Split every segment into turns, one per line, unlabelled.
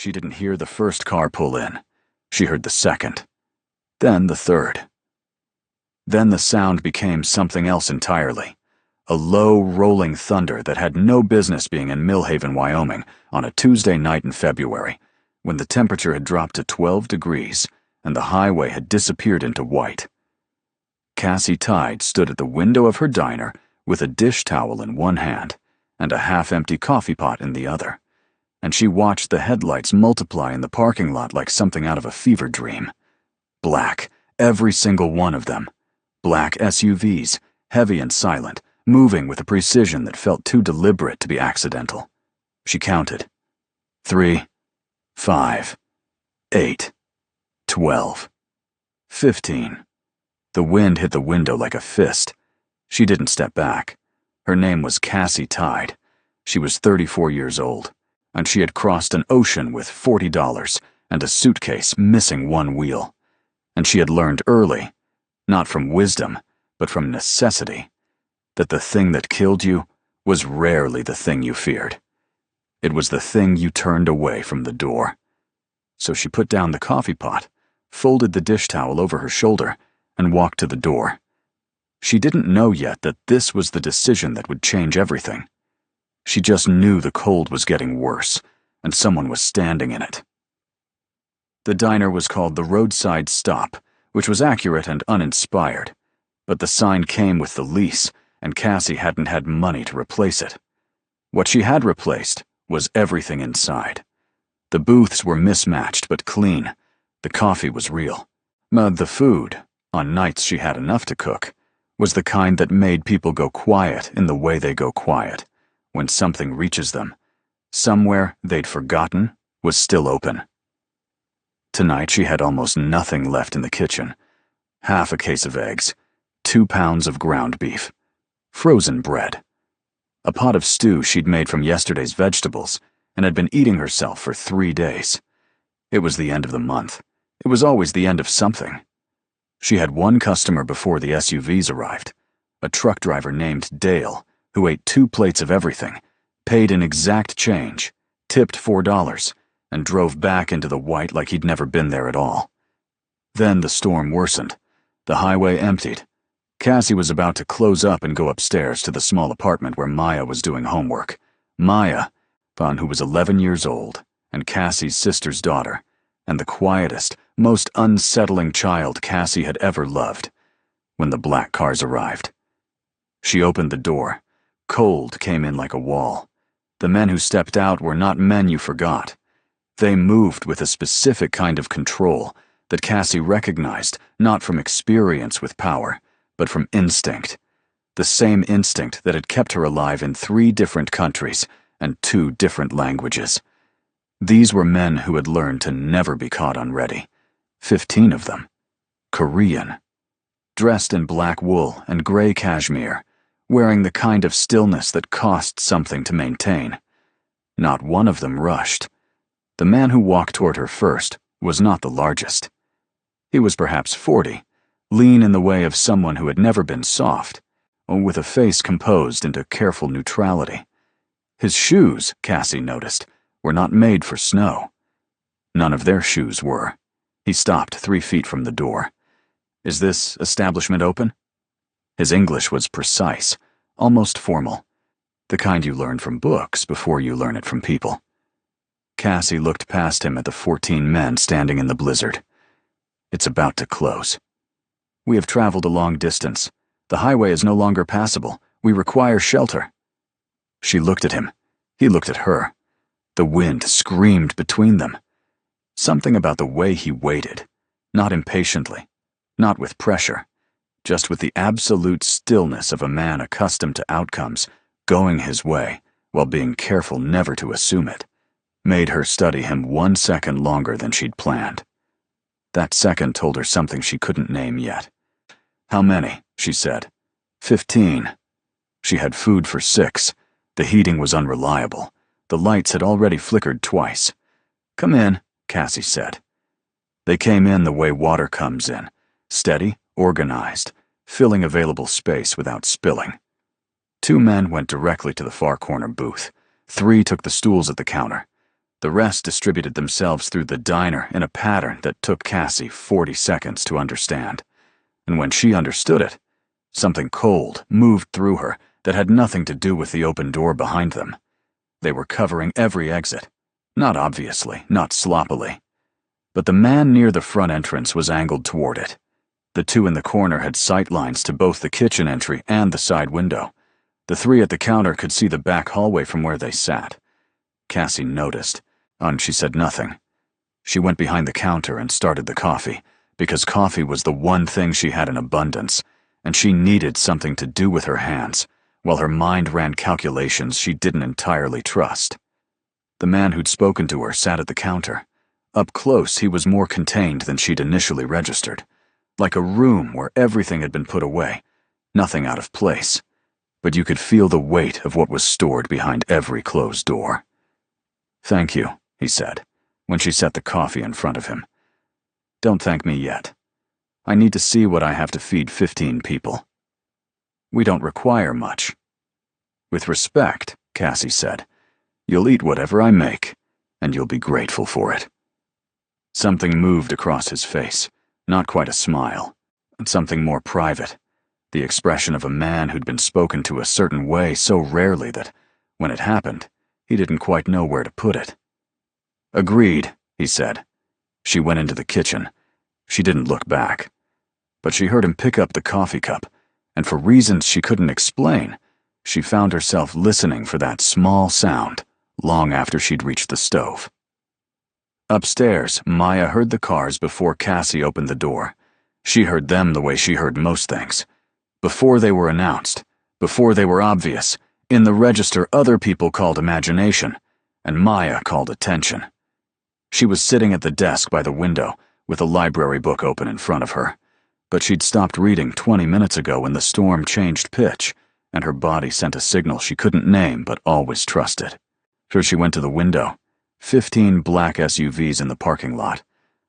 She didn't hear the first car pull in. She heard the second. Then the third. Then the sound became something else entirely. A low, rolling thunder that had no business being in Millhaven, Wyoming, on a Tuesday night in February, when the temperature had dropped to 12 degrees and the highway had disappeared into white. Cassie Tide stood at the window of her diner with a dish towel in one hand and a half-empty coffee pot in the other, and she watched the headlights multiply in the parking lot like something out of a fever dream. Black, every single one of them. Black SUVs, heavy and silent, moving with a precision that felt too deliberate to be accidental. She counted. 3, 5, 8, 12, 15. The wind hit the window like a fist. She didn't step back. Her name was Cassie Tide. She was 34 years old, and she had crossed an ocean with $40 and a suitcase missing one wheel. And she had learned early, not from wisdom, but from necessity, that the thing that killed you was rarely the thing you feared. It was the thing you turned away from the door. So she put down the coffee pot, folded the dish towel over her shoulder, and walked to the door. She didn't know yet that this was the decision that would change everything. She just knew the cold was getting worse, and someone was standing in it. The diner was called the Roadside Stop, which was accurate and uninspired, but the sign came with the lease, and Cassie hadn't had money to replace it. What she had replaced was everything inside. The booths were mismatched but clean. The coffee was real. The food, on nights she had enough to cook, was the kind that made people go quiet in the way they go quiet, when something reaches them. Somewhere they'd forgotten was still open. Tonight she had almost nothing left in the kitchen. Half a case of eggs, 2 pounds of ground beef, frozen bread, a pot of stew she'd made from yesterday's vegetables and had been eating herself for 3 days. It was the end of the month. It was always the end of something. She had one customer before the SUVs arrived, a truck driver named Dale, who ate 2 plates of everything, paid in exact change, tipped $4, and drove back into the white like he'd never been there at all. Then the storm worsened. The highway emptied. Cassie was about to close up and go upstairs to the small apartment where Maya was doing homework. Maya, who was 11 years old, and Cassie's sister's daughter, and the quietest, most unsettling child Cassie had ever loved, when the black cars arrived. She opened the door. Cold came in like a wall. The men who stepped out were not men you forgot. They moved with a specific kind of control that Cassie recognized not from experience with power, but from instinct. The same instinct that had kept her alive in 3 different countries and 2 different languages. These were men who had learned to never be caught unready. 15 of them. Korean. Dressed in black wool and gray cashmere, wearing the kind of stillness that costs something to maintain. Not one of them rushed. The man who walked toward her first was not the largest. He was perhaps 40, lean in the way of someone who had never been soft, with a face composed into careful neutrality. His shoes, Cassie noticed, were not made for snow. None of their shoes were. He stopped 3 feet from the door. "Is this establishment open?" His English was precise, almost formal, the kind you learn from books before you learn it from people. Cassie looked past him at the 14 men standing in the blizzard. "It's about to close. We have traveled a long distance. The highway is no longer passable. We require shelter." She looked at him. He looked at her. The wind screamed between them. Something about the way he waited, not impatiently, not with pressure, just with the absolute stillness of a man accustomed to outcomes, going his way while being careful never to assume it, made her study him 1 second longer than she'd planned. That second told her something she couldn't name yet. "How many?" she said. 15. She had food for 6. The heating was unreliable. The lights had already flickered twice. "Come in," Cassie said. They came in the way water comes in, steady, organized, filling available space without spilling. 2 men went directly to the far corner booth. 3 took the stools at the counter. The rest distributed themselves through the diner in a pattern that took Cassie 40 seconds to understand. And when she understood it, something cold moved through her that had nothing to do with the open door behind them. They were covering every exit, not obviously, not sloppily. But the man near the front entrance was angled toward it. The two in the corner had sight lines to both the kitchen entry and the side window. The three at the counter could see the back hallway from where they sat. Cassie noticed, and she said nothing. She went behind the counter and started the coffee, because coffee was the one thing she had in abundance, and she needed something to do with her hands, while her mind ran calculations she didn't entirely trust. The man who'd spoken to her sat at the counter. Up close, he was more contained than she'd initially registered, like a room where everything had been put away, nothing out of place, but you could feel the weight of what was stored behind every closed door. "Thank you," he said, when she set the coffee in front of him. "Don't thank me yet. I need to see what I have to feed 15 people. We don't require much." "With respect," Cassie said, "you'll eat whatever I make, and you'll be grateful for it." Something moved across his face, not quite a smile, and something more private, the expression of a man who'd been spoken to a certain way so rarely that, when it happened, he didn't quite know where to put it. "Agreed," he said. She went into the kitchen. She didn't look back. But she heard him pick up the coffee cup, and for reasons she couldn't explain, she found herself listening for that small sound long after she'd reached the stove. Upstairs, Maya heard the cars before Cassie opened the door. She heard them the way she heard most things. Before they were announced, before they were obvious, in the register other people called imagination, and Maya called attention. She was sitting at the desk by the window, with a library book open in front of her, but she'd stopped reading 20 minutes ago when the storm changed pitch, and her body sent a signal she couldn't name but always trusted. So she went to the window. 15 black SUVs in the parking lot.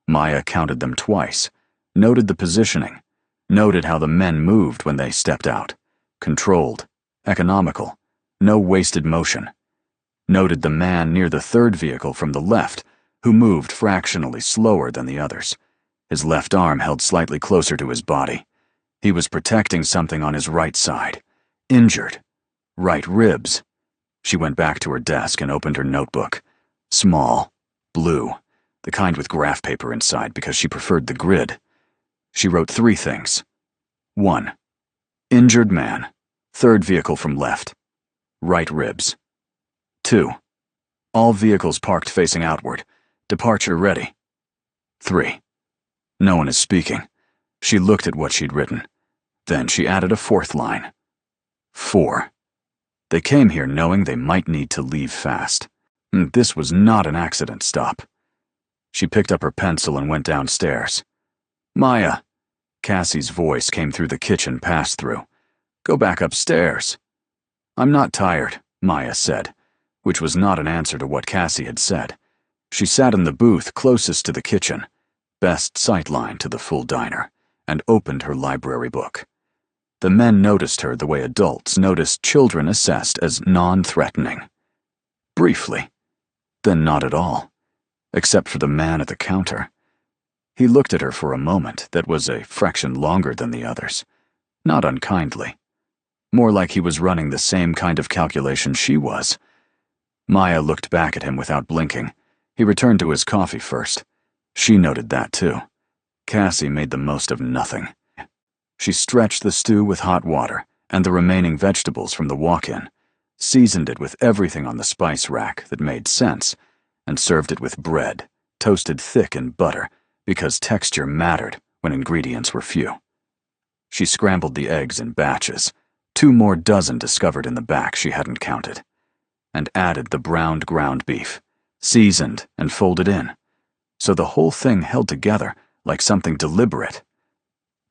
Maya counted them twice, noted the positioning, noted how the men moved when they stepped out. Controlled, economical, no wasted motion. Noted the man near the third vehicle from the left, who moved fractionally slower than the others. His left arm held slightly closer to his body. He was protecting something on his right side. Injured. Right ribs. She went back to her desk and opened her notebook. Small, blue, the kind with graph paper inside because she preferred the grid. She wrote 3 things. 1. Injured man, third vehicle from left. Right ribs. 2. All vehicles parked facing outward. Departure ready. 3. No one is speaking. She looked at what she'd written. Then she added a 4th line. 4. They came here knowing they might need to leave fast. This was not an accident stop. She picked up her pencil and went downstairs. "Maya," Cassie's voice came through the kitchen pass-through. "Go back upstairs." "I'm not tired," Maya said, which was not an answer to what Cassie had said. She sat in the booth closest to the kitchen, best sightline to the full diner, and opened her library book. The men noticed her the way adults noticed children assessed as non-threatening. Briefly. Then not at all, except for the man at the counter. He looked at her for a moment that was a fraction longer than the others, not unkindly. More like he was running the same kind of calculation she was. Maya looked back at him without blinking. He returned to his coffee first. She noted that too. Cassie made the most of nothing. She stretched the stew with hot water and the remaining vegetables from the walk-in, seasoned it with everything on the spice rack that made sense, and served it with bread, toasted thick in butter, because texture mattered when ingredients were few. She scrambled the eggs in batches, 2 more dozen discovered in the back she hadn't counted, and added the browned ground beef, seasoned and folded in, so the whole thing held together like something deliberate.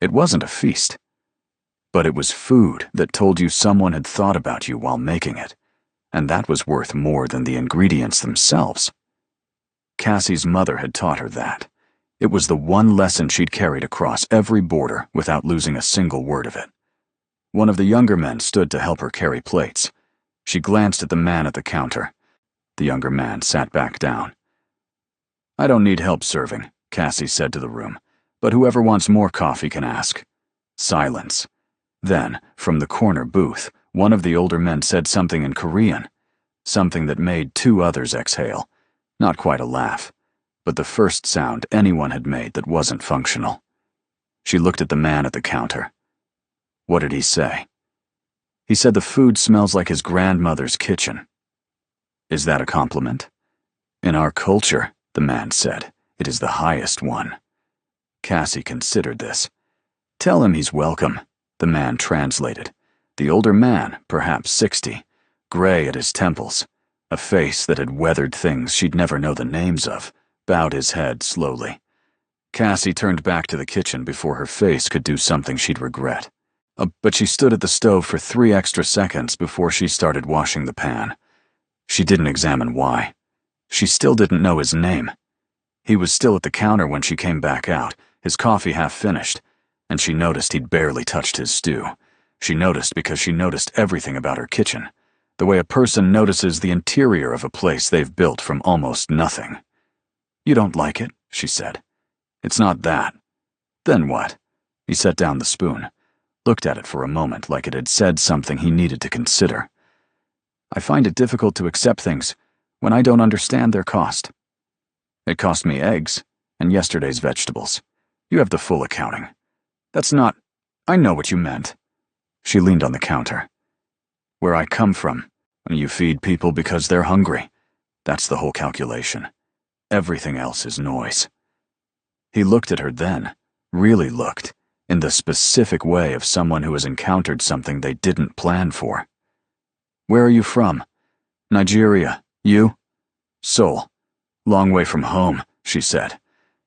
It wasn't a feast, but it was food that told you someone had thought about you while making it, and that was worth more than the ingredients themselves. Cassie's mother had taught her that. It was the one lesson she'd carried across every border without losing a single word of it. One of the younger men stood to help her carry plates. She glanced at the man at the counter. The younger man sat back down. "I don't need help serving," Cassie said to the room, "but whoever wants more coffee can ask." Silence. Then, from the corner booth, one of the older men said something in Korean, something that made two others exhale. Not quite a laugh, but the first sound anyone had made that wasn't functional. She looked at the man at the counter. What did he say? He said the food smells like his grandmother's kitchen. Is that a compliment? In our culture, the man said, it is the highest one. Cassie considered this. Tell him he's welcome, the man translated. The older man, perhaps 60, gray at his temples, a face that had weathered things she'd never know the names of, bowed his head slowly. Cassie turned back to the kitchen before her face could do something she'd regret. But she stood at the stove for 3 extra seconds before she started washing the pan. She didn't examine why. She still didn't know his name. He was still at the counter when she came back out, his coffee half finished, and she noticed he'd barely touched his stew. She noticed because she noticed everything about her kitchen, the way a person notices the interior of a place they've built from almost nothing. You don't like it, she said. It's not that. Then what? He set down the spoon, looked at it for a moment like it had said something he needed to consider. I find it difficult to accept things when I don't understand their cost. It cost me eggs and yesterday's vegetables. You have the full accounting. That's not... I know what you meant. She leaned on the counter. Where I come from, you feed people because they're hungry. That's the whole calculation. Everything else is noise. He looked at her then, really looked, in the specific way of someone who has encountered something they didn't plan for. Where are you from? Nigeria. You? Seoul. Long way from home, she said.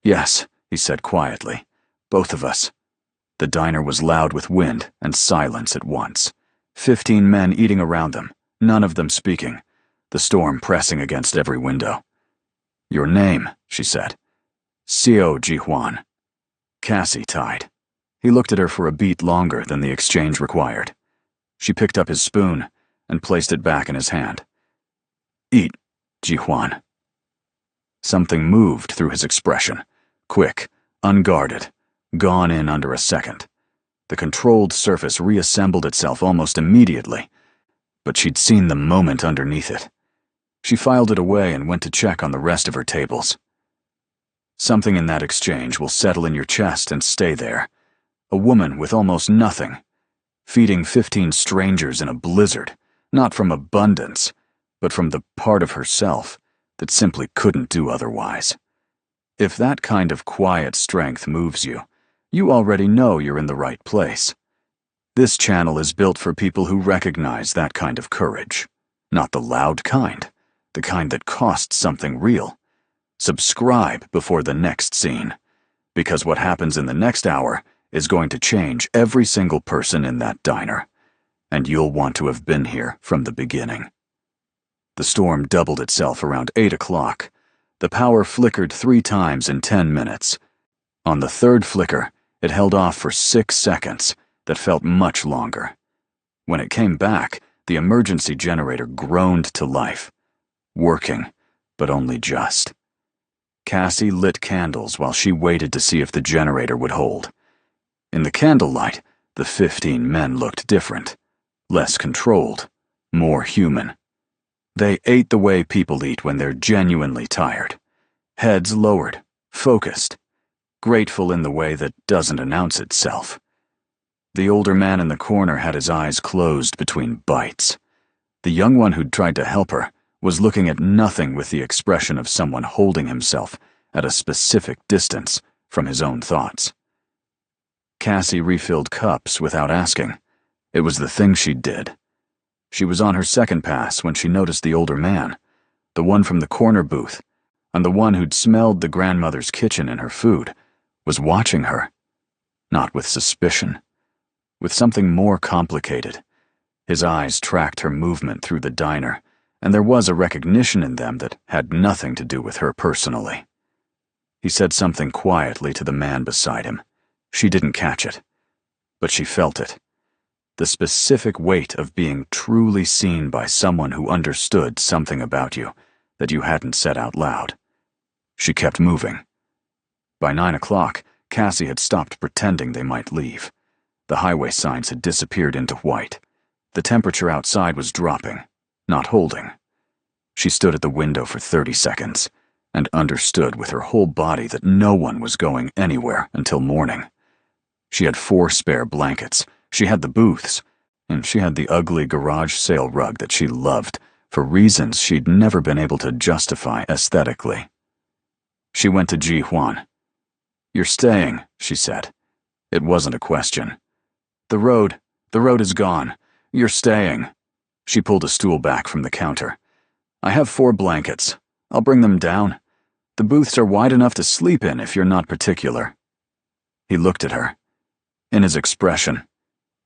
Yes, he said quietly. Both of us. The diner was loud with wind and silence at once. 15 men eating around them, none of them speaking, the storm pressing against every window. Your name, she said. Seo Ji-hwan. Cassie tied. He looked at her for a beat longer than the exchange required. She picked up his spoon and placed it back in his hand. Eat, Ji-hwan. Something moved through his expression, quick, unguarded, gone in under a second. The controlled surface reassembled itself almost immediately, but she'd seen the moment underneath it. She filed it away and went to check on the rest of her tables. Something in that exchange will settle in your chest and stay there. A woman with almost nothing, feeding 15 strangers in a blizzard, not from abundance, but from the part of herself that simply couldn't do otherwise. If that kind of quiet strength moves you, you already know you're in the right place. This channel is built for people who recognize that kind of courage, not the loud kind, the kind that costs something real. Subscribe before the next scene, because what happens in the next hour is going to change every single person in that diner, and you'll want to have been here from the beginning. The storm doubled itself around 8 o'clock. The power flickered 3 times in 10 minutes. On the 3rd flicker, it held off for 6 seconds that felt much longer. When it came back, the emergency generator groaned to life. Working, but only just. Cassie lit candles while she waited to see if the generator would hold. In the candlelight, the 15 men looked different, less controlled, more human. They ate the way people eat when they're genuinely tired. Heads lowered, focused, grateful in the way that doesn't announce itself. The older man in the corner had his eyes closed between bites. The young one who'd tried to help her was looking at nothing with the expression of someone holding himself at a specific distance from his own thoughts. Cassie refilled cups without asking. It was the thing she did. She was on her 2nd pass when she noticed the older man, the one from the corner booth, and the one who'd smelled the grandmother's kitchen in her food, was watching her. Not with suspicion, with something more complicated. His eyes tracked her movement through the diner, and there was a recognition in them that had nothing to do with her personally. He said something quietly to the man beside him. She didn't catch it, but she felt it. The specific weight of being truly seen by someone who understood something about you that you hadn't said out loud. She kept moving. By 9 o'clock, Cassie had stopped pretending they might leave. The highway signs had disappeared into white. The temperature outside was dropping, not holding. She stood at the window for 30 seconds and understood with her whole body that no one was going anywhere until morning. She had 4 spare blankets, she had the booths, and she had the ugly garage sale rug that she loved for reasons she'd never been able to justify aesthetically. She went to Ji Huan. "You're staying," she said. It wasn't a question. The road is gone. You're staying." She pulled a stool back from the counter. "I have 4 blankets. I'll bring them down. The booths are wide enough to sleep in if you're not particular." He looked at her. In his expression,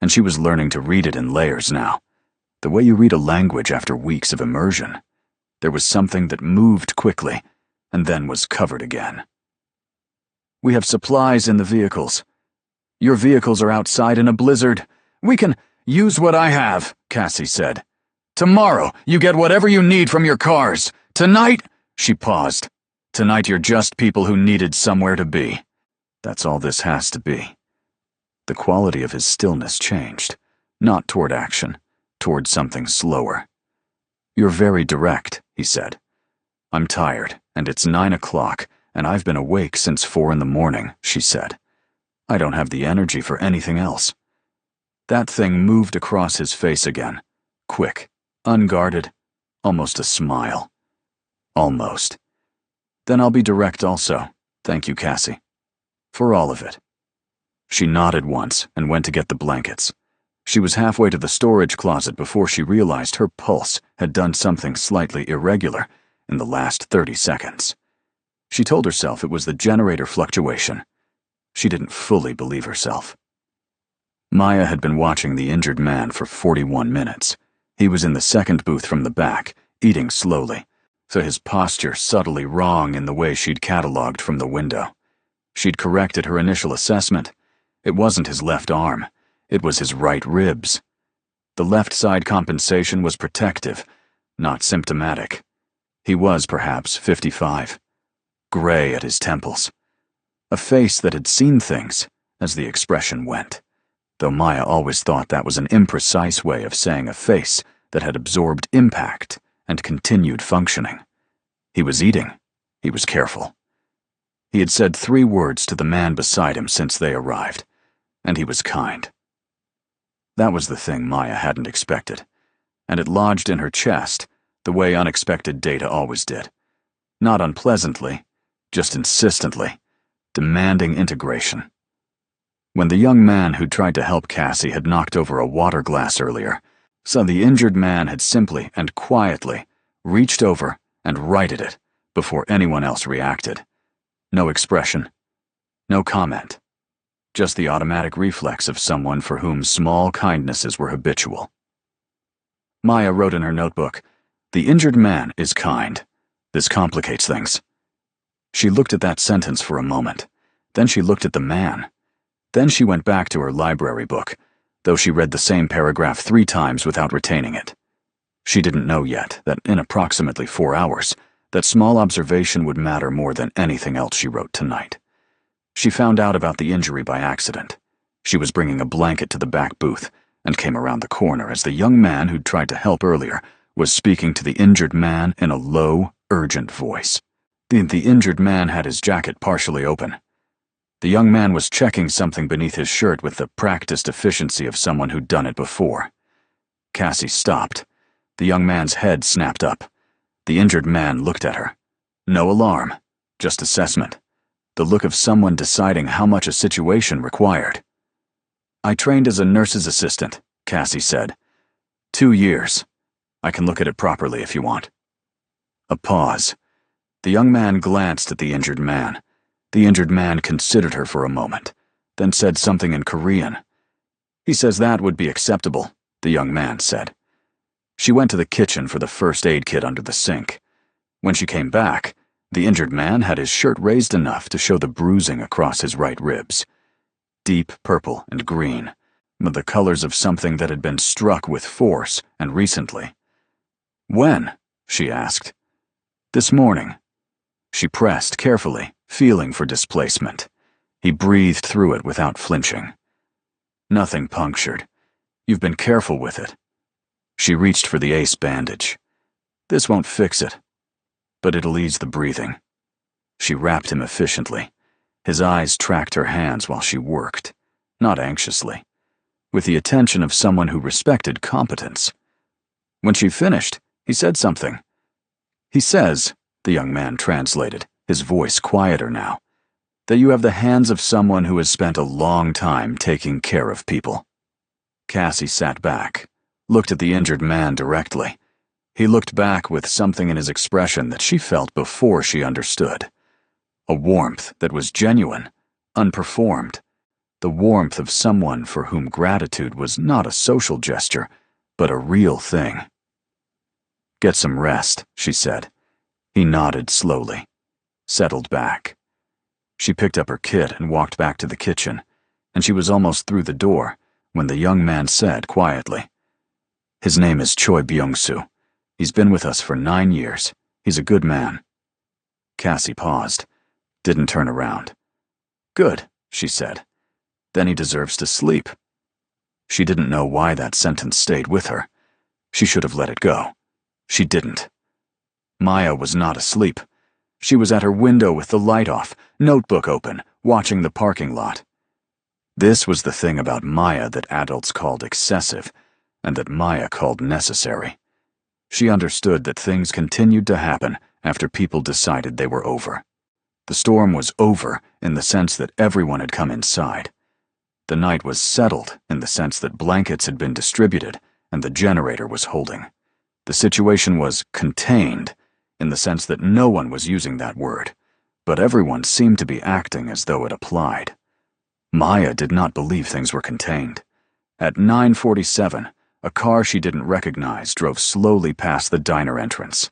and she was learning to read it in layers now, the way you read a language after weeks of immersion, there was something that moved quickly and then was covered again. "We have supplies in the vehicles. Your vehicles are outside in a blizzard. We can use what I have," Cassie said. "Tomorrow, you get whatever you need from your cars. Tonight," she paused. "Tonight you're just people who needed somewhere to be. That's all this has to be." The quality of his stillness changed, not toward action, toward something slower. "You're very direct," he said. "I'm tired, and it's 9 o'clock, and I've been awake since 4 in the morning," she said. "I don't have the energy for anything else." That thing moved across his face again, quick, unguarded, almost a smile. Almost. "Then I'll be direct also. Thank you, Cassie. For all of it." She nodded once and went to get the blankets. She was halfway to the storage closet before she realized her pulse had done something slightly irregular in the last 30 seconds. She told herself it was the generator fluctuation. She didn't fully believe herself. Maya had been watching the injured man for 41 minutes. He was in the second booth from the back, eating slowly, so his posture subtly wrong in the way she'd cataloged from the window. She'd corrected her initial assessment. It wasn't his left arm. It was his right ribs. The left side compensation was protective, not symptomatic. He was perhaps 55. Gray at his temples. A face that had seen things, as the expression went, though Maya always thought that was an imprecise way of saying a face that had absorbed impact and continued functioning. He was eating. He was careful. He had said 3 words to the man beside him since they arrived, and he was kind. That was the thing Maya hadn't expected, and it lodged in her chest the way unexpected data always did. Not unpleasantly, just insistently, demanding integration. When the young man who tried to help Cassie had knocked over a water glass earlier, so the injured man had simply and quietly reached over and righted it before anyone else reacted. No expression, no comment, just the automatic reflex of someone for whom small kindnesses were habitual. Maya wrote in her notebook, "The injured man is kind. This complicates things." She looked at that sentence for a moment. Then she looked at the man. Then she went back to her library book, though she read the same paragraph 3 times without retaining it. She didn't know yet that in approximately 4 hours, that small observation would matter more than anything else she wrote tonight. She found out about the injury by accident. She was bringing a blanket to the back booth and came around the corner as the young man who'd tried to help earlier was speaking to the injured man in a low, urgent voice. The injured man had his jacket partially open. The young man was checking something beneath his shirt with the practiced efficiency of someone who'd done it before. Cassie stopped. The young man's head snapped up. The injured man looked at her. No alarm, just assessment. The look of someone deciding how much a situation required. "I trained as a nurse's assistant," Cassie said. 2 years. I can look at it properly if you want." A pause. The young man glanced at the injured man. The injured man considered her for a moment, then said something in Korean. "He says that would be acceptable," the young man said. She went to the kitchen for the first aid kit under the sink. When she came back, the injured man had his shirt raised enough to show the bruising across his right ribs. Deep purple and green, the colors of something that had been struck with force and recently. "When?" she asked. This morning. She pressed carefully, feeling for displacement. He breathed through it without flinching. Nothing punctured. You've been careful with it. She reached for the ace bandage. This won't fix it, but it'll ease the breathing. She wrapped him efficiently. His eyes tracked her hands while she worked, not anxiously, with the attention of someone who respected competence. When she finished, he said something. He says, the young man translated, his voice quieter now, that you have the hands of someone who has spent a long time taking care of people. Cassie sat back, looked at the injured man directly. He looked back with something in his expression that she felt before she understood. A warmth that was genuine, unperformed. The warmth of someone for whom gratitude was not a social gesture, but a real thing. Get some rest, she said. He nodded slowly, settled back. She picked up her kit and walked back to the kitchen, and she was almost through the door when the young man said quietly, "His name is Choi Byung-soo. He's been with us for 9 years. He's a good man." Cassie paused, didn't turn around. "Good," she said. "Then he deserves to sleep." She didn't know why that sentence stayed with her. She should have let it go. She didn't. Maya was not asleep. She was at her window with the light off, notebook open, watching the parking lot. This was the thing about Maya that adults called excessive, and that Maya called necessary. She understood that things continued to happen after people decided they were over. The storm was over in the sense that everyone had come inside. The night was settled in the sense that blankets had been distributed and the generator was holding. The situation was contained in the sense that no one was using that word, but everyone seemed to be acting as though it applied. Maya did not believe things were contained. At 9:47, a car she didn't recognize drove slowly past the diner entrance.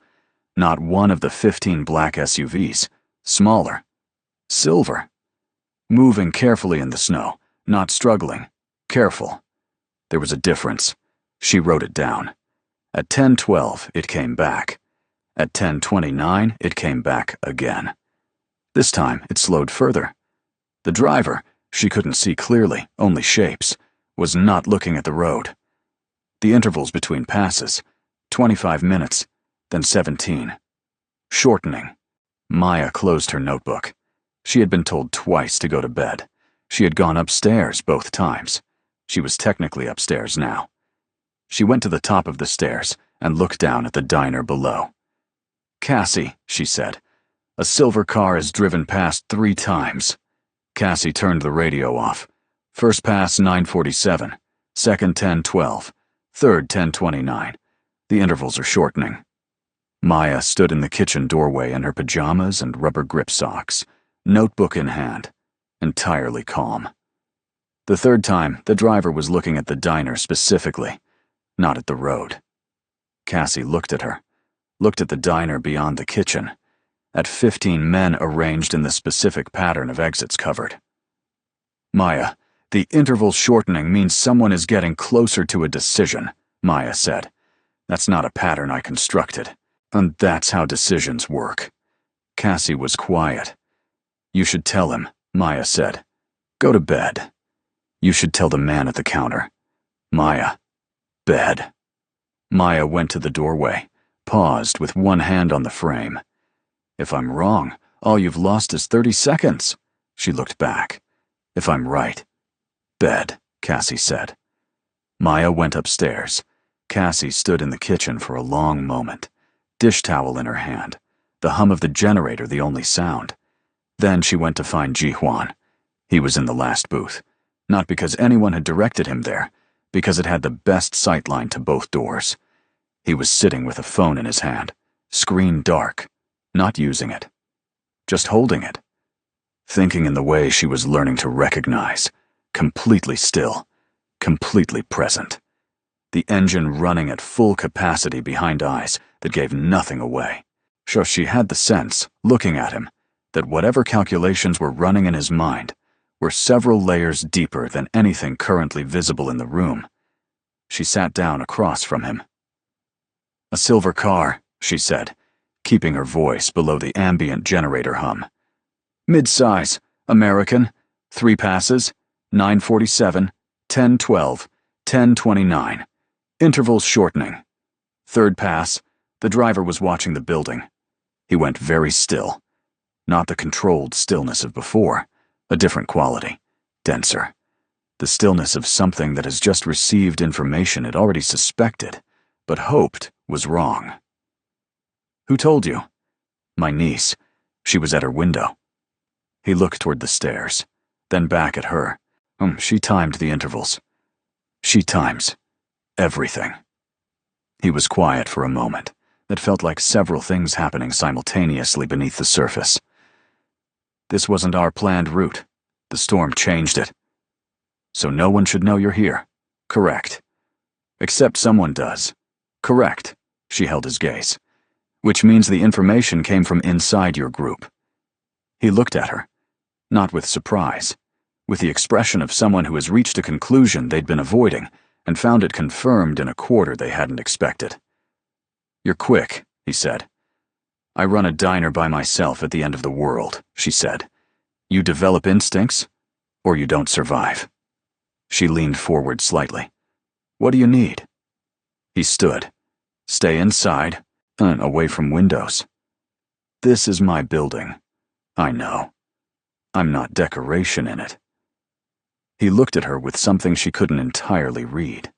Not one of the 15 black SUVs, smaller, silver. Moving carefully in the snow, not struggling, careful. There was a difference. She wrote it down. At 10:12, it came back. At 10:29, it came back again. This time, it slowed further. The driver, she couldn't see clearly, only shapes, was not looking at the road. The intervals between passes, 25 minutes, then 17. Shortening. Maya closed her notebook. She had been told twice to go to bed. She had gone upstairs both times. She was technically upstairs now. She went to the top of the stairs and looked down at the diner below. "Cassie," she said, "a silver car has driven past 3 times. Cassie turned the radio off. First pass 9:47, second 10:12, third 10:29. The intervals are shortening. Maya stood in the kitchen doorway in her pajamas and rubber grip socks, notebook in hand, entirely calm. The third time, the driver was looking at the diner specifically, not at the road. Cassie looked at her, looked at the diner beyond the kitchen, at 15 men arranged in the specific pattern of exits covered. "Maya, the interval shortening means someone is getting closer to a decision," Maya said. "That's not a pattern I constructed, and that's how decisions work." Cassie was quiet. "You should tell him," Maya said. "Go to bed. You should tell the man at the counter." "Maya, bed." Maya went to the doorway, paused with one hand on the frame. "If I'm wrong, all you've lost is 30 seconds. She looked back. "If I'm right." "Bed," Cassie said. Maya went upstairs. Cassie stood in the kitchen for a long moment, dish towel in her hand, the hum of the generator the only sound. Then she went to find Ji-hwan. He was in the last booth, not because anyone had directed him there, because it had the best sightline to both doors. He was sitting with a phone in his hand, screen dark, not using it, just holding it, thinking in the way she was learning to recognize, completely still, completely present. The engine running at full capacity behind eyes that gave nothing away. So she had the sense, looking at him, that whatever calculations were running in his mind were several layers deeper than anything currently visible in the room. She sat down across from him. "A silver car," she said. keeping her voice below the ambient generator hum. Mid-size, American, 3 passes, 9:47, 10:12, 10:29. Intervals shortening. Third pass, the driver was watching the building. He went very still. Not the controlled stillness of before, a different quality, denser. The stillness of something that has just received information it already suspected, but hoped was wrong. Who told you? My niece. She was at her window. He looked toward the stairs, then back at her. She timed the intervals. She times everything. He was quiet for a moment. That felt like several things happening simultaneously beneath the surface. This wasn't our planned route. The storm changed it. So no one should know you're here. Correct. Except someone does. Correct. She held his gaze. Which means the information came from inside your group. He looked at her, not with surprise, with the expression of someone who has reached a conclusion they'd been avoiding and found it confirmed in a quarter they hadn't expected. You're quick, he said. I run a diner by myself at the end of the world, she said. You develop instincts, or you don't survive. She leaned forward slightly. What do you need? He stood. Stay inside, and away from windows. This is my building. I know. I'm not decoration in it. He looked at her with something she couldn't entirely read.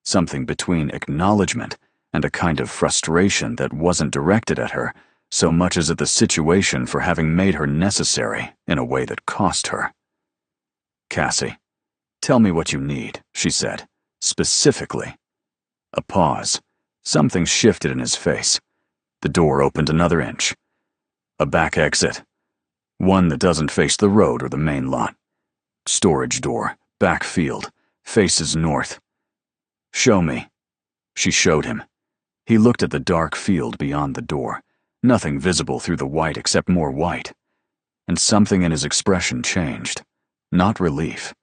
Something between acknowledgement and a kind of frustration that wasn't directed at her so much as at the situation for having made her necessary in a way that cost her. Cassie, tell me what you need, she said, specifically. A pause. Something shifted in his face. The door opened another inch. A back exit. One that doesn't face the road or the main lot. Storage door, back field, faces north. Show me. She showed him. He looked at the dark field beyond the door, nothing visible through the white except more white. And something in his expression changed. Not relief.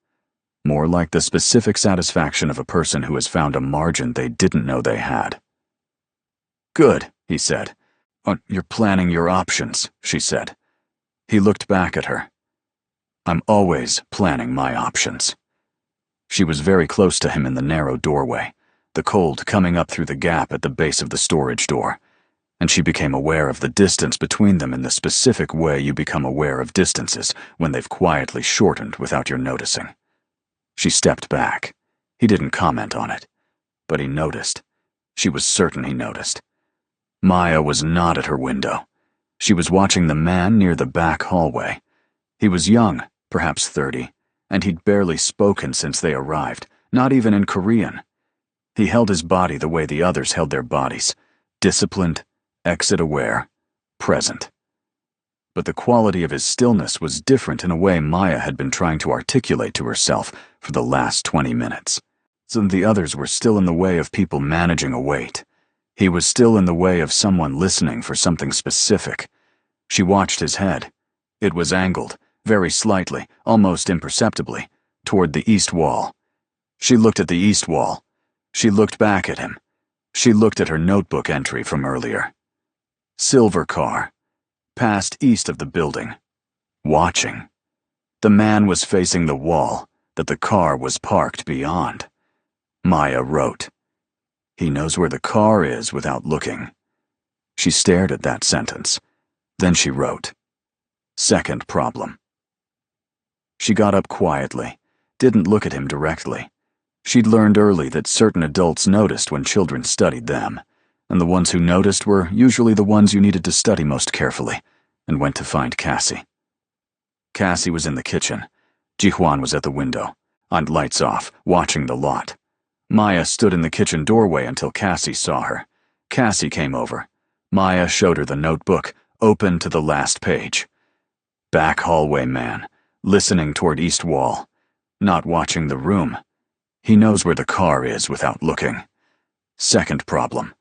More like the specific satisfaction of a person who has found a margin they didn't know they had. Good, he said. You're planning your options, she said. He looked back at her. I'm always planning my options. She was very close to him in the narrow doorway, the cold coming up through the gap at the base of the storage door, and she became aware of the distance between them in the specific way you become aware of distances when they've quietly shortened without your noticing. She stepped back. He didn't comment on it, but he noticed. She was certain he noticed. Maya was not at her window. She was watching the man near the back hallway. He was young, perhaps 30, and he'd barely spoken since they arrived, not even in Korean. He held his body the way the others held their bodies, disciplined, exit-aware, present. But the quality of his stillness was different in a way Maya had been trying to articulate to herself for the last 20 minutes. So the others were still in the way of people managing a wait. He was still in the way of someone listening for something specific. She watched his head. It was angled, very slightly, almost imperceptibly, toward the east wall. She looked at the east wall. She looked back at him. She looked at her notebook entry from earlier. Silver car. Passed east of the building. Watching. The man was facing the wall that the car was parked beyond. Maya wrote. He knows where the car is without looking. She stared at that sentence. Then she wrote. Second problem. She got up quietly, didn't look at him directly. She'd learned early that certain adults noticed when children studied them, and the ones who noticed were usually the ones you needed to study most carefully, and went to find Cassie. Cassie was in the kitchen. Jihuan was at the window, on lights off, watching the lot. Maya stood in the kitchen doorway until Cassie saw her. Cassie came over. Maya showed her the notebook, open to the last page. Back hallway man, listening toward east wall, not watching the room. He knows where the car is without looking. Second problem.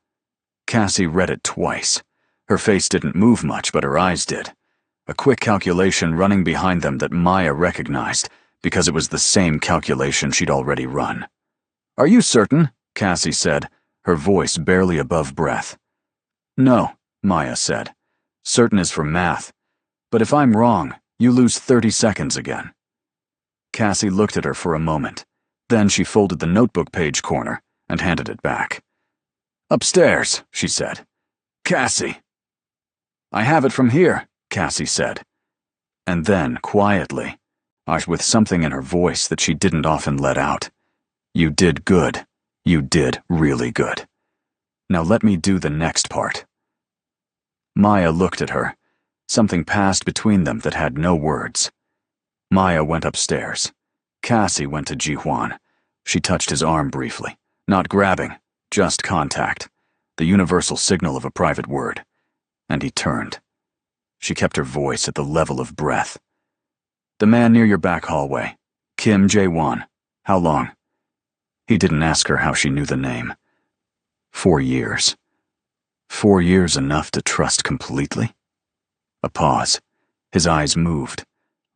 Cassie read it twice. Her face didn't move much, but her eyes did. A quick calculation running behind them that Maya recognized, because it was the same calculation she'd already run. Are you certain? Cassie said, her voice barely above breath. No, Maya said. Certain is for math. But if I'm wrong, you lose 30 seconds again. Cassie looked at her for a moment. Then she folded the notebook page corner and handed it back. Upstairs, she said. Cassie. I have it from here, Cassie said. And then, quietly, with something in her voice that she didn't often let out, you did good. You did really good. Now let me do the next part. Maya looked at her. Something passed between them that had no words. Maya went upstairs. Cassie went to Ji-hwan. She touched his arm briefly, not grabbing, just contact, the universal signal of a private word. And he turned. She kept her voice at the level of breath. The man near your back hallway. Kim Jae-won. How long? He didn't ask her how she knew the name. 4 years. 4 years enough to trust completely? A pause. His eyes moved.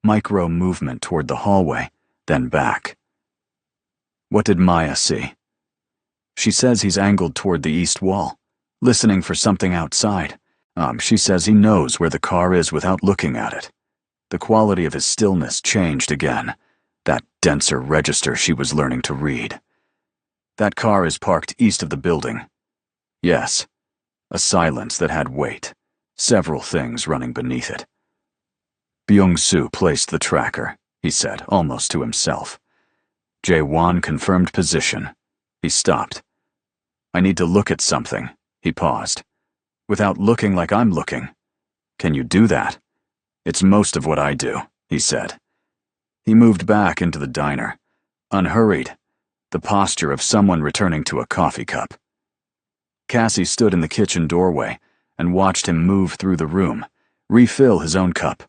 Micro movement toward the hallway, then back. What did Maya see? She says he's angled toward the east wall, listening for something outside. She says he knows where the car is without looking at it. The quality of his stillness changed again, that denser register she was learning to read. That car is parked east of the building. Yes, a silence that had weight, several things running beneath it. Byung-soo placed the tracker, he said, almost to himself. Jae-won confirmed position. He stopped. I need to look at something, he paused. Without looking like I'm looking. Can you do that? It's most of what I do, he said. He moved back into the diner, unhurried, the posture of someone returning to a coffee cup. Cassie stood in the kitchen doorway and watched him move through the room, refill his own cup,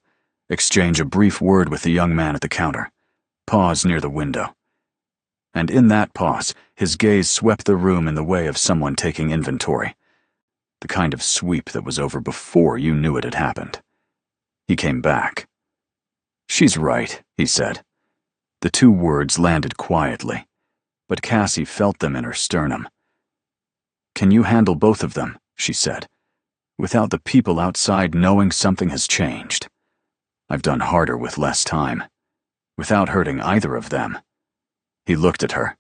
exchange a brief word with the young man at the counter, pause near the window. And in that pause, his gaze swept the room in the way of someone taking inventory. The kind of sweep that was over before you knew it had happened. He came back. She's right, he said. The 2 words landed quietly, but Cassie felt them in her sternum. Can you handle both of them, she said, without the people outside knowing something has changed? I've done harder with less time, without hurting either of them. He looked at her.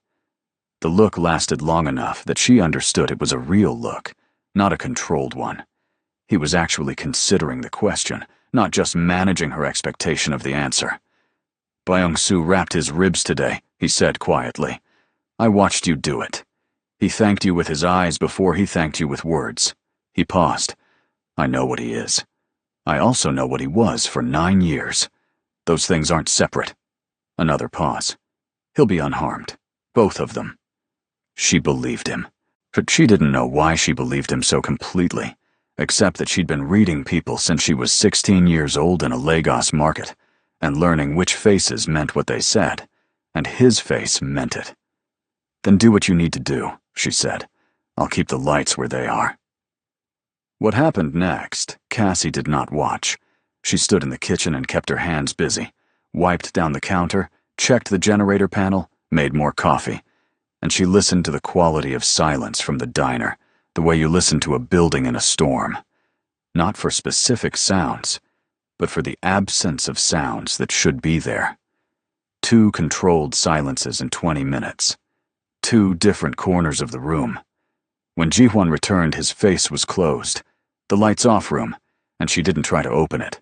The look lasted long enough that she understood it was a real look, not a controlled one. He was actually considering the question, not just managing her expectation of the answer. Byung-soo wrapped his ribs today, he said quietly. I watched you do it. He thanked you with his eyes before he thanked you with words. He paused. I know what he is. I also know what he was for 9 years. Those things aren't separate. Another pause. He'll be unharmed. Both of them. She believed him. But she didn't know why she believed him so completely, except that she'd been reading people since she was 16 years old in a Lagos market, and learning which faces meant what they said, and his face meant it. Then do what you need to do, she said. I'll keep the lights where they are. What happened next, Cassie did not watch. She stood in the kitchen and kept her hands busy, wiped down the counter, checked the generator panel, made more coffee. And she listened to the quality of silence from the diner, the way you listen to a building in a storm. Not for specific sounds, but for the absence of sounds that should be there. 2 controlled silences in 20 minutes. 2 different corners of the room. When Ji-hwan returned, his face was closed, the lights off room, and she didn't try to open it.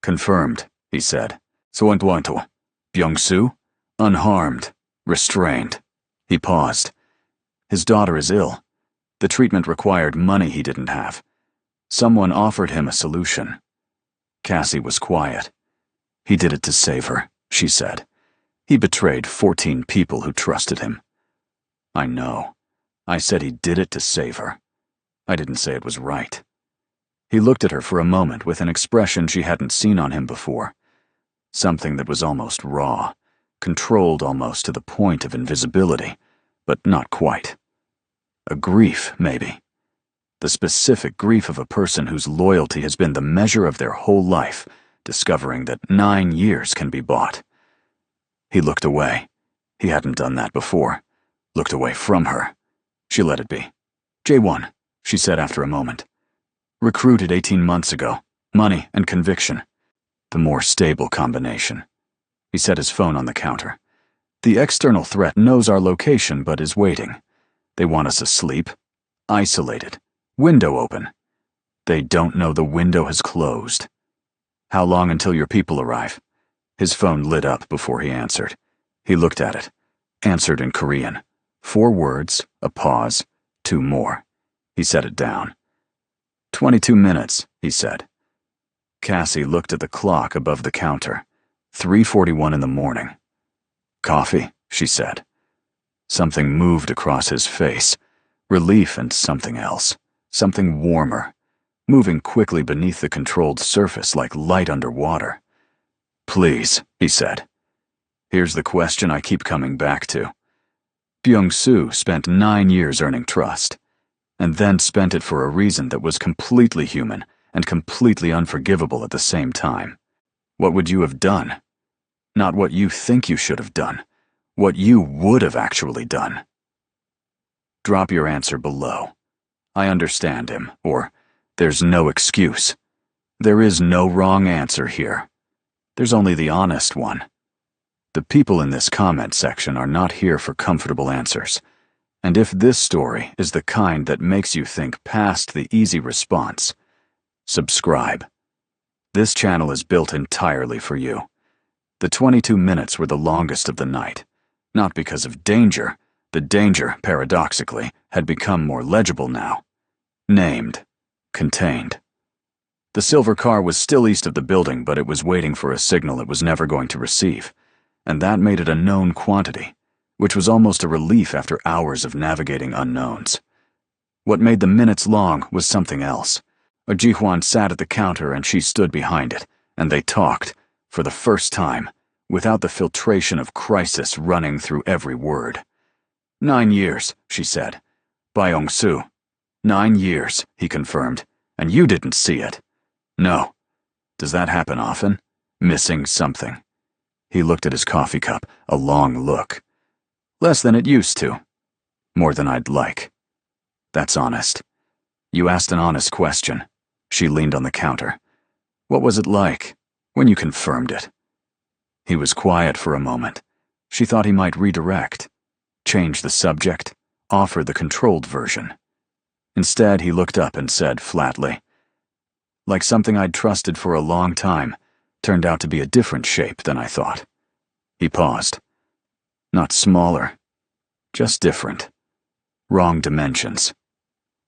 Confirmed, he said. Soentwanto. Byung-soo? Unharmed. Restrained. He paused. His daughter is ill. The treatment required money he didn't have. Someone offered him a solution. Cassie was quiet. He did it to save her, she said. He betrayed 14 people who trusted him. I know. I said he did it to save her. I didn't say it was right. He looked at her for a moment with an expression she hadn't seen on him before. Something that was almost raw, controlled almost to the point of invisibility, but not quite. A grief, maybe. The specific grief of a person whose loyalty has been the measure of their whole life, discovering that 9 years can be bought. He looked away. He hadn't done that before. Looked away from her. She let it be. Jae-won, she said after a moment. Recruited 18 months ago. Money and conviction. The more stable combination. He set his phone on the counter. The external threat knows our location but is waiting. They want us asleep, isolated, window open. They don't know the window has closed. How long until your people arrive? His phone lit up before he answered. He looked at it. Answered in Korean. 4 words, a pause, 2 more. He set it down. 22 minutes, he said. Cassie looked at the clock above the counter. 3:41 in the morning. Coffee, she said. Something moved across his face. Relief and something else. Something warmer. Moving quickly beneath the controlled surface like light under water. Please, he said. Here's the question I keep coming back to. Byung-soo spent 9 years earning trust, and then spent it for a reason that was completely human and completely unforgivable at the same time. What would you have done? Not what you think you should have done. What you would have actually done. Drop your answer below. I understand him, or there's no excuse. There is no wrong answer here. There's only the honest one. The people in this comment section are not here for comfortable answers. And if this story is the kind that makes you think past the easy response, subscribe. This channel is built entirely for you. The 22 minutes were the longest of the night. Not because of danger. The danger, paradoxically, had become more legible now. Named. Contained. The silver car was still east of the building, but it was waiting for a signal it was never going to receive. And that made it a known quantity, which was almost a relief after hours of navigating unknowns. What made the minutes long was something else. Ji-hwan sat at the counter and she stood behind it, and they talked, for the first time, without the filtration of crisis running through every word. 9 years, she said. Byung-soo. 9 years, he confirmed, and you didn't see it. No. Does that happen often? Missing something. He looked at his coffee cup, a long look. Less than it used to. More than I'd like. That's honest. You asked an honest question. She leaned on the counter. What was it like, when you confirmed it? He was quiet for a moment. She thought he might redirect, change the subject, offer the controlled version. Instead, he looked up and said flatly, like something I'd trusted for a long time, turned out to be a different shape than I thought. He paused. Not smaller, just different. Wrong dimensions.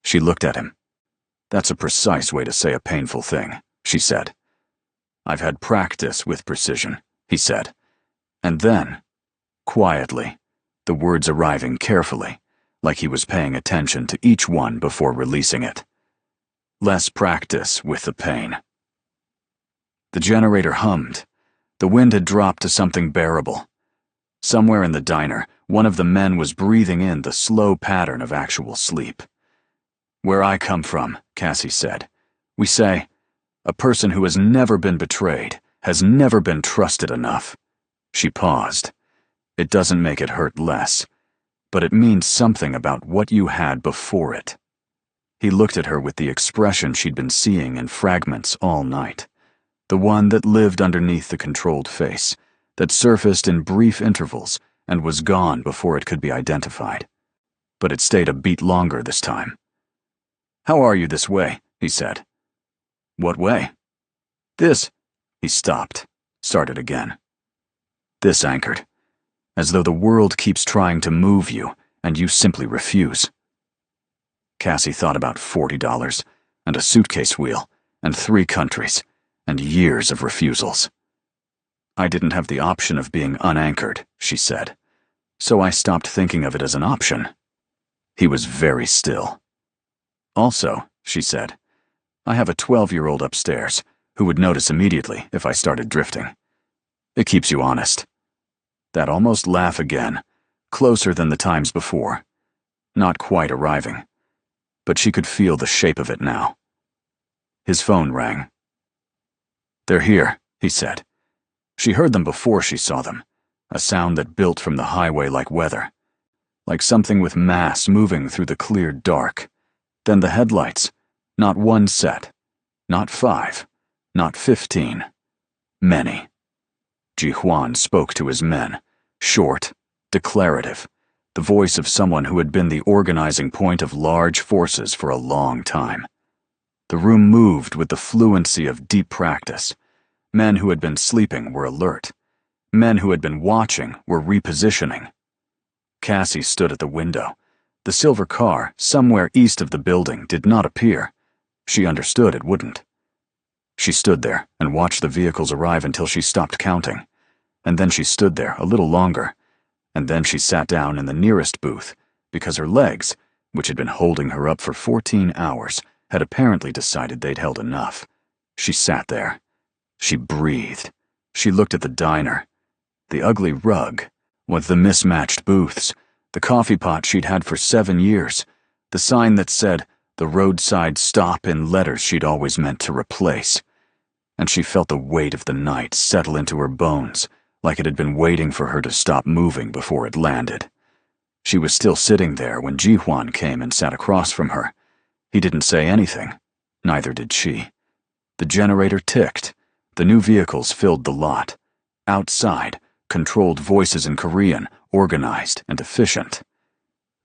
She looked at him. That's a precise way to say a painful thing, she said. I've had practice with precision, he said. And then, quietly, the words arriving carefully, like he was paying attention to each one before releasing it. Less practice with the pain. The generator hummed. The wind had dropped to something bearable. Somewhere in the diner, one of the men was breathing in the slow pattern of actual sleep. Where I come from, Cassie said, we say, a person who has never been betrayed, has never been trusted enough. She paused. It doesn't make it hurt less, but it means something about what you had before it. He looked at her with the expression she'd been seeing in fragments all night. The one that lived underneath the controlled face, that surfaced in brief intervals and was gone before it could be identified. But it stayed a beat longer this time. How are you this way? He said. What way? This. He stopped, started again. This anchored, as though the world keeps trying to move you and you simply refuse. Cassie thought about $40 and a suitcase wheel and 3 countries and years of refusals. I didn't have the option of being unanchored, she said, so I stopped thinking of it as an option. He was very still. Also, she said, I have a 12-year-old upstairs who would notice immediately if I started drifting. It keeps you honest. That almost laugh again, closer than the times before. Not quite arriving, but she could feel the shape of it now. His phone rang. They're here, he said. She heard them before she saw them, a sound that built from the highway like weather, like something with mass moving through the clear dark. Then the headlights, Not one set. Not 5. Not 15. Many. Ji Huan spoke to his men, short, declarative, the voice of someone who had been the organizing point of large forces for a long time. The room moved with the fluency of deep practice. Men who had been sleeping were alert. Men who had been watching were repositioning. Cassie stood at the window. The silver car, somewhere east of the building, did not appear. She understood it wouldn't. She stood there and watched the vehicles arrive until she stopped counting. And then she stood there a little longer. And then she sat down in the nearest booth, because her legs, which had been holding her up for 14 hours, had apparently decided they'd held enough. She sat there. She breathed. She looked at the diner. The ugly rug, with the mismatched booths, the coffee pot she'd had for 7 years, the sign that said, "The roadside stop," in letters she'd always meant to replace. And she felt the weight of the night settle into her bones, like it had been waiting for her to stop moving before it landed. She was still sitting there when Ji Huan came and sat across from her. He didn't say anything. Neither did she. The generator ticked. The new vehicles filled the lot. Outside, controlled voices in Korean, organized and efficient.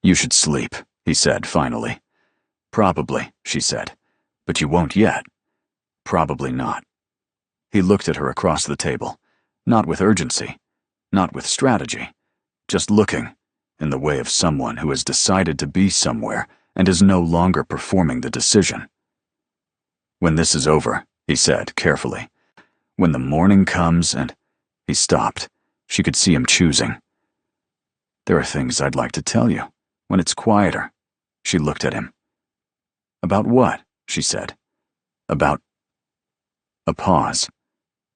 "You should sleep," he said finally. "Probably," she said, "but you won't yet." "Probably not." He looked at her across the table, not with urgency, not with strategy, just looking, in the way of someone who has decided to be somewhere and is no longer performing the decision. "When this is over," he said carefully, "when the morning comes and—" He stopped. She could see him choosing. "There are things I'd like to tell you, when it's quieter." She looked at him. "About what?" she said. "About—" A pause.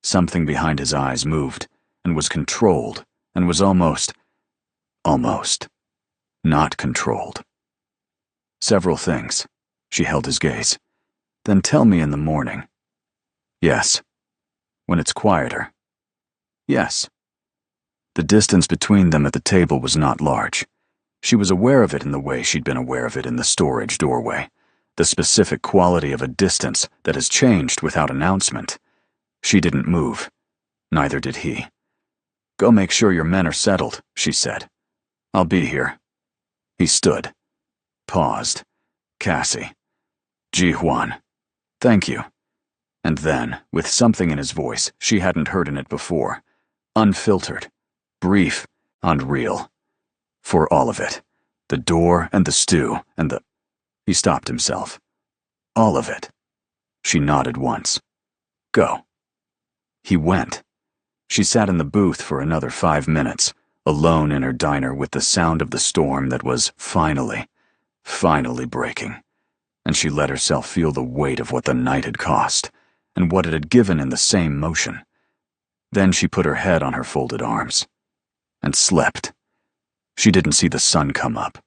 Something behind his eyes moved, and was controlled, and was almost not controlled. "Several things." She held his gaze. "Then tell me in the morning." "Yes." "When it's quieter." "Yes." The distance between them at the table was not large. She was aware of it in the way she'd been aware of it in the storage doorway, the specific quality of a distance that has changed without announcement. She didn't move. Neither did he. "Go make sure your men are settled," she said. "I'll be here." He stood. Paused. Cassie. "Ji Huan. Thank you." And then, with something in his voice she hadn't heard in it before, unfiltered, brief, unreal. "For all of it. The door and the stew and the—" He stopped himself. "All of it." She nodded once. "Go." He went. She sat in the booth for another 5 minutes, alone in her diner with the sound of the storm that was finally breaking, and she let herself feel the weight of what the night had cost, and what it had given in the same motion. Then she put her head on her folded arms, and slept. She didn't see the sun come up.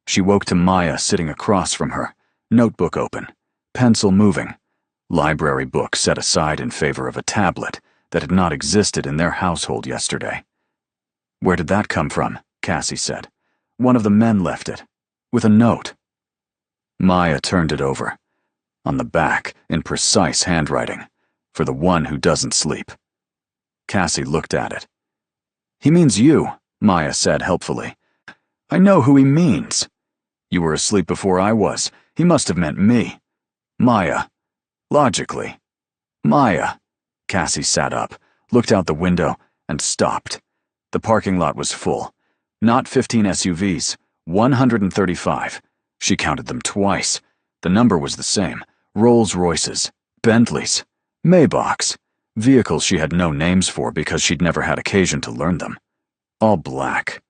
She woke to Maya sitting across from her, notebook open, pencil moving, library book set aside in favor of a tablet that had not existed in their household yesterday. "Where did that come from?" Cassie said. "One of the men left it, with a note." Maya turned it over. On the back, in precise handwriting, "For the one who doesn't sleep." Cassie looked at it. "He means you," Maya said helpfully. "I know who he means. You were asleep before I was. He must have meant me. Maya. Logically. Maya." Cassie sat up, looked out the window, and stopped. The parking lot was full. Not 15 SUVs, 135. She counted them twice. The number was the same. Rolls-Royces, Bentleys, Maybachs, vehicles she had no names for because she'd never had occasion to learn them. All black.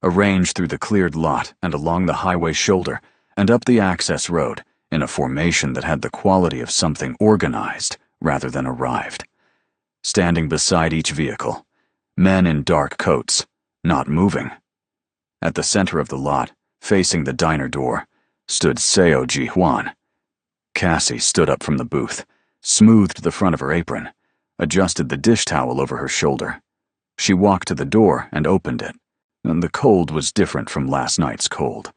Arranged through the cleared lot and along the highway shoulder and up the access road in a formation that had the quality of something organized rather than arrived. Standing beside each vehicle, men in dark coats, not moving. At the center of the lot, facing the diner door, stood Seo Ji Huan. Cassie stood up from the booth, smoothed the front of her apron, adjusted the dish towel over her shoulder. She walked to the door and opened it. And the cold was different from last night's cold.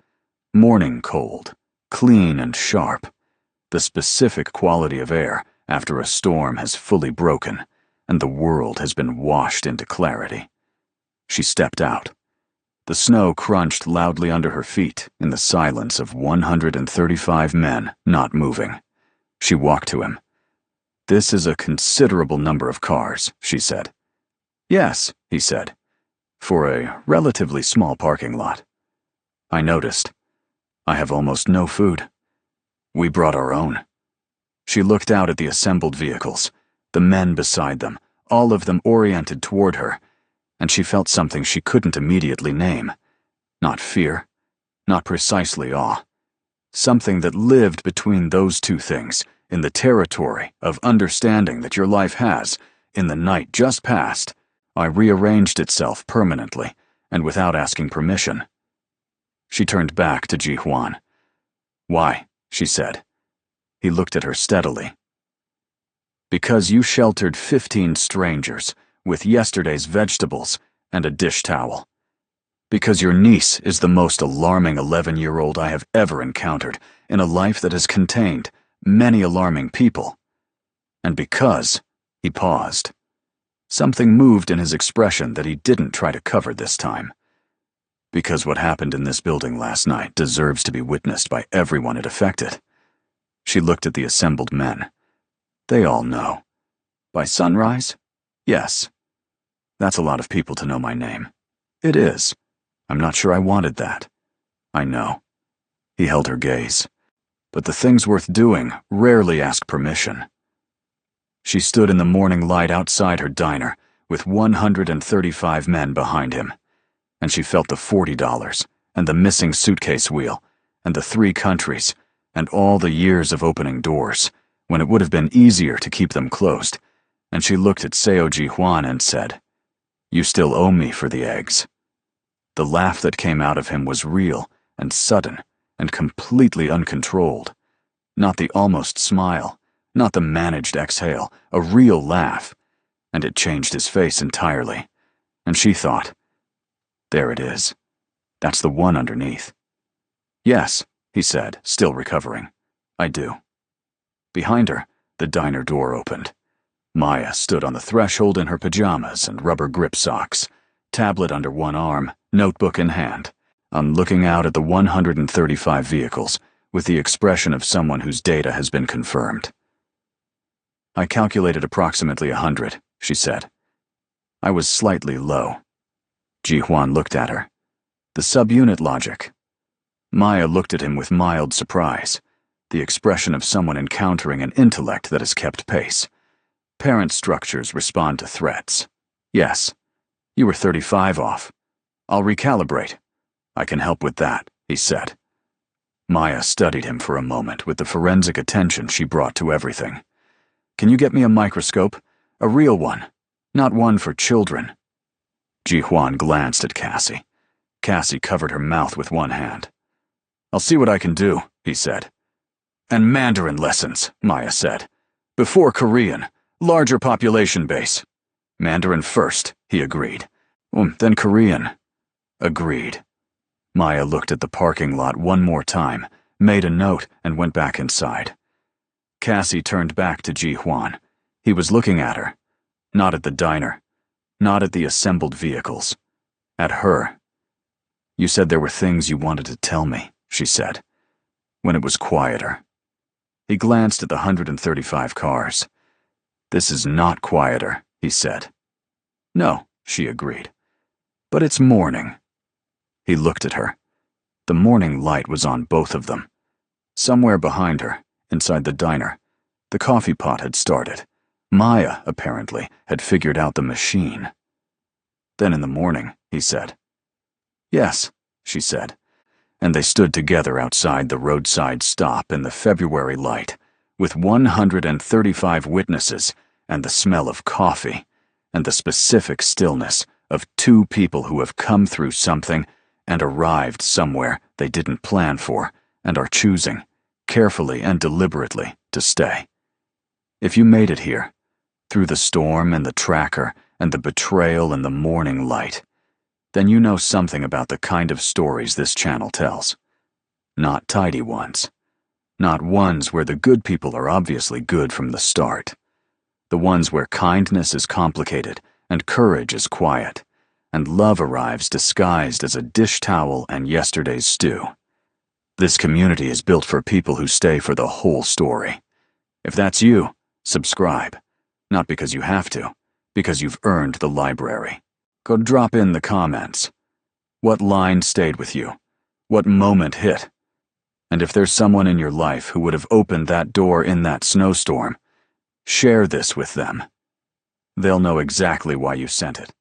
Morning cold, clean and sharp. the specific quality of air after a storm has fully broken and the world has been washed into clarity. She stepped out. The snow crunched loudly under her feet in the silence of 135 men not moving. She walked to him. "This is a considerable number of cars," she said. "Yes," he said, "for a relatively small parking lot." I noticed. "I have almost no food." "We brought our own." She looked out at the assembled vehicles, the men beside them, all of them oriented toward her, and she felt something she couldn't immediately name. Not fear, not precisely awe. Something that lived between those two things, in the territory of understanding that your life has, in the night just past, rearranged itself permanently and without asking permission. She turned back to Ji Hwan. "Why?" she said. He looked at her steadily. "Because you sheltered 15 strangers with yesterday's vegetables and a dish towel. Because your niece is the most alarming 11-year-old I have ever encountered in a life that has contained many alarming people. And because," he paused. Something moved in his expression that he didn't try to cover this time. "Because what happened in this building last night deserves to be witnessed by everyone it affected." She looked at the assembled men. "They all know. By sunrise? Yes. That's a lot of people to know my name. It is. I'm not sure I wanted that. I know." He held her gaze. "But the things worth doing rarely ask permission." She stood in the morning light outside her diner with 135 men behind him, and she felt the $40 and the missing suitcase wheel and the 3 countries and all the years of opening doors when it would have been easier to keep them closed, and she looked at Seo Ji Hwan and said, "You still owe me for the eggs." The laugh that came out of him was real and sudden and completely uncontrolled. Not the almost smile, not the managed exhale, a real laugh, and it changed his face entirely. And she thought, there it is. That's the one underneath. "Yes," he said, still recovering. "I do." Behind her, the diner door opened. Maya stood on the threshold in her pajamas and rubber grip socks, tablet under one arm, notebook in hand, looking out at the 135 vehicles with the expression of someone whose data has been confirmed. "I calculated approximately 100, she said. "I was slightly low." Ji Hwan looked at her. "The subunit logic." Maya looked at him with mild surprise, the expression of someone encountering an intellect that has kept pace. Parent structures respond to threats. "Yes. You were 35 off. I'll recalibrate. I can help with that," he said. Maya studied him for a moment with the forensic attention she brought to everything. "Can you get me a microscope? A real one, not one for children." Ji Hwan glanced at Cassie. Cassie covered her mouth with one hand. "I'll see what I can do," he said. "And Mandarin lessons," Maya said. "Before Korean, larger population base." "Mandarin first," he agreed. "Then Korean." Agreed. Maya looked at the parking lot one more time, made a note, and went back inside. Cassie turned back to Ji Hwan. He was looking at her. Not at the diner. Not at the assembled vehicles. At her. "You said there were things you wanted to tell me," she said, when it was quieter. He glanced at the 135 cars. "This is not quieter," he said. "No," she agreed. "But it's morning." He looked at her. The morning light was on both of them. Somewhere behind her, inside the diner, the coffee pot had started. Maya, apparently, had figured out the machine. "Then in the morning," he said. "Yes," she said, and they stood together outside the roadside stop in the February light, with 135 witnesses and the smell of coffee, and the specific stillness of 2 people who have come through something and arrived somewhere they didn't plan for and are choosing, carefully and deliberately, to stay. If you made it here, through the storm and the tracker and the betrayal and the morning light, then you know something about the kind of stories this channel tells. Not tidy ones. Not ones where the good people are obviously good from the start. The ones where kindness is complicated and courage is quiet, and love arrives disguised as a dish towel and yesterday's stew. This community is built for people who stay for the whole story. If that's you, subscribe. Not because you have to, because you've earned the library. Go drop in the comments. What line stayed with you? What moment hit? And if there's someone in your life who would have opened that door in that snowstorm, share this with them. They'll know exactly why you sent it.